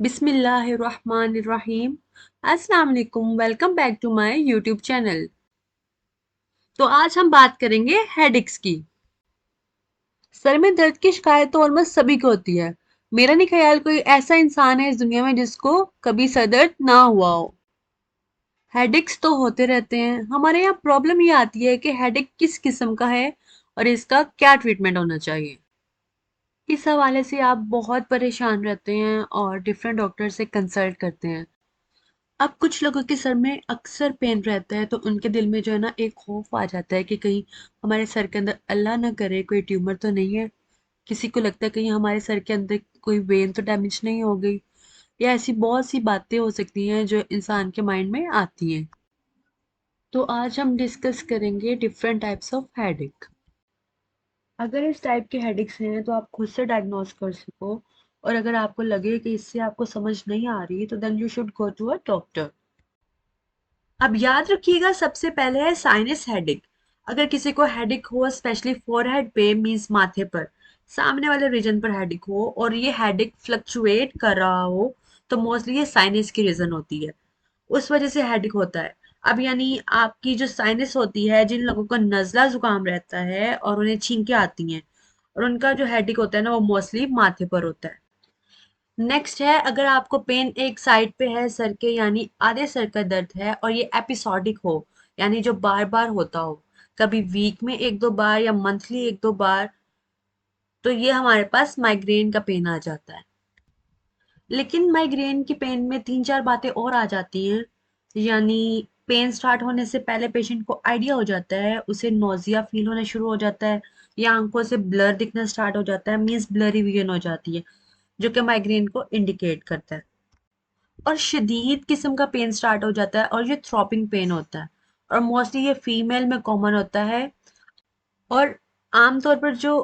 बिस्मिल्लाहिर्रहमानिर्रहीम। अस्सलाम वालेकुम। Welcome back to my YouTube channel. तो आज हम बात करेंगे हेडेक्स की। सर में दर्द की शिकायत तो ऑलमोस्ट सभी को होती है। मेरा नहीं ख्याल कोई ऐसा इंसान है इस दुनिया में जिसको कभी सर दर्द ना हुआ हो। हेडेक्स तो होते रहते हैं। हमारे यहाँ प्रॉब्लम ये आती है कि हेडेक किस किस्म का है और इसका क्या ट्रीटमेंट होना चाहिए। इस हवाले से आप बहुत परेशान रहते हैं और डिफरेंट डॉक्टर से कंसल्ट करते हैं। अब कुछ लोगों के सर में अक्सर पेन रहता है तो उनके दिल में जो है ना एक खौफ आ जाता है कि कहीं हमारे सर के अंदर अल्लाह ना करे कोई ट्यूमर तो नहीं है। किसी को लगता है कहीं हमारे सर के अंदर कोई वेन तो डैमेज नहीं हो गई, या ऐसी बहुत सी बातें हो सकती हैं जो इंसान के माइंड में आती हैं। तो आज हम डिस्कस करेंगे डिफरेंट टाइप्स ऑफ हेडेक। अगर इस टाइप के हेडेक्स हैं तो आप खुद से डायग्नोस कर सको, और अगर आपको लगे कि इससे आपको समझ नहीं आ रही तो then you should go to a doctor. अब याद रखिएगा, सबसे पहले है साइनस हेडेक। अगर किसी को हेडेक हो स्पेशली फोरहेड पे मींस माथे पर सामने वाले रीजन पर हेडेक हो और ये हेडेक फ्लक्चुएट कर रहा हो तो मोस्टली ये साइनस की रीजन होती है, उस वजह से हेडेक होता है। अब यानी आपकी जो साइनस होती है, जिन लोगों को नजला जुकाम रहता है और उन्हें छींके आती हैं और उनका जो हेडेक होता है ना वो मोस्टली माथे पर होता है। नेक्स्ट है, अगर आपको पेन एक साइड पे है सर के यानी आधे सर का दर्द है और ये एपिसोडिक हो यानी जो बार बार होता हो, कभी वीक में एक दो बार या मंथली एक दो बार, तो ये हमारे पास माइग्रेन का पेन आ जाता है। लेकिन माइग्रेन की पेन में तीन चार बातें और आ जाती हैं। यानी पेन स्टार्ट होने से पहले पेशेंट को आइडिया हो जाता है, उसे नोजिया फील होना शुरू हो जाता है, या आंखों से ब्लर दिखना स्टार्ट हो जाता है, मीन्स ब्लरी विजन हो जाती है, जो कि माइग्रेन को इंडिकेट करता है। और शदीद किस्म का पेन स्टार्ट हो जाता है और ये थ्रॉपिंग पेन होता है, और मोस्टली ये फीमेल में कॉमन होता है। और आमतौर पर जो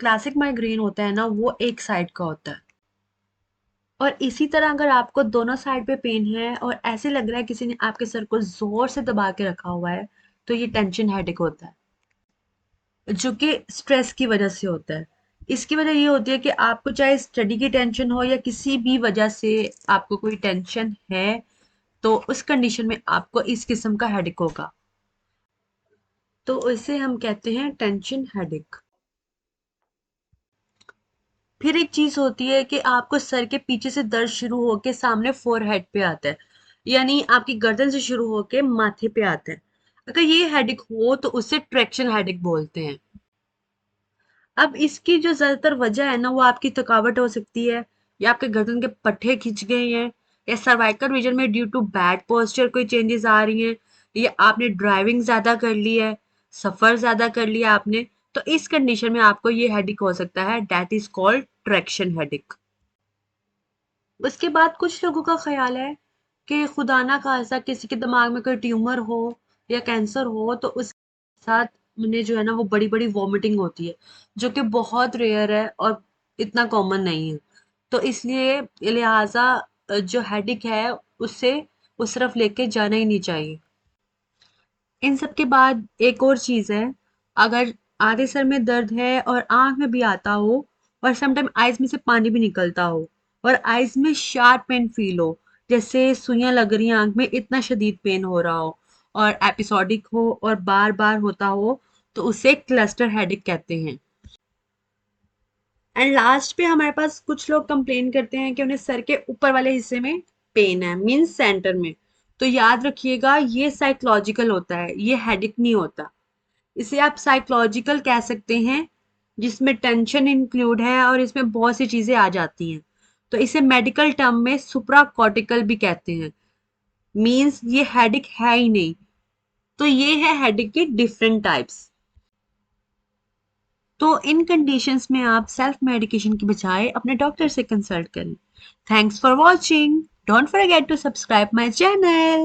क्लासिक माइग्रेन होता है ना वो एक साइड का होता है। और इसी तरह अगर आपको दोनों साइड पे पेन है और ऐसे लग रहा है किसी ने आपके सर को जोर से दबा के रखा हुआ है, तो ये टेंशन हेडेक होता है, जो कि स्ट्रेस की वजह से होता है। इसकी वजह ये होती है कि आपको चाहे स्टडी की टेंशन हो या किसी भी वजह से आपको कोई टेंशन है, तो उस कंडीशन में आपको इस किस्म का हेडेक होगा। तो इसे हम कहते हैं टेंशन हेडेक। फिर एक चीज होती है कि आपको सर के पीछे से दर्द शुरू होके सामने फोरहेड पे आता है, यानी आपकी गर्दन से शुरू होके माथे पे आता है। अगर ये हेडेक हो तो उसे ट्रैक्शन हेडेक बोलते हैं। अब इसकी जो ज्यादातर वजह है ना वो आपकी थकावट हो सकती है, या आपके गर्दन के पट्टे खिंच गए हैं, या सर्वाइकल रीजन में ड्यू टू बैड पोस्चर कोई चेंजेस आ रही हैं, या आपने ड्राइविंग ज्यादा कर ली है, सफर ज्यादा कर लिया आपने, तो इस कंडीशन में आपको ये हेडेक हो सकता है, that is called traction headache. उसके बाद कुछ लोगों का ख्याल है कि खुदा ना खास्ता किसी के दिमाग में कोई ट्यूमर हो या कैंसर हो तो उस साथ उन्हें जो है ना वो बड़ी बड़ी वॉमिटिंग होती है, जो कि बहुत रेयर है और इतना कॉमन नहीं है। तो इसलिए लिहाजा जो हेडिक है उससे उस तरफ लेके जाना ही नहीं चाहिए। इन सब के बाद एक और चीज है, अगर आधे सर में दर्द है और आंख में भी आता हो और समटाइम आईज में से पानी भी निकलता हो और आईज में शार्प पेन फील हो, जैसे सुइयां लग रही हैं आंख में, इतना शदीद पेन हो रहा हो और एपिसोडिक हो और बार बार होता हो, तो उसे क्लस्टर हेडेक कहते हैं। एंड लास्ट पे हमारे पास कुछ लोग कंप्लेन करते हैं कि उन्हें सर के ऊपर वाले हिस्से में पेन है, मीन्स सेंटर में। तो याद रखिएगा ये साइकोलॉजिकल होता है, ये हेडेक नहीं होता। इसे आप साइकोलॉजिकल कह सकते हैं, जिसमें टेंशन इंक्लूड है और इसमें बहुत सी चीजें आ जाती हैं। तो इसे मेडिकल टर्म में सुप्रा कॉर्टिकल भी कहते हैं, मींस ये हेडिक है ही नहीं। तो ये है हेडिक के डिफरेंट टाइप्स। तो इन कंडीशंस में आप सेल्फ मेडिकेशन की बजाय अपने डॉक्टर से कंसल्ट करें। Thanks for watching. Don't forget to subscribe my channel.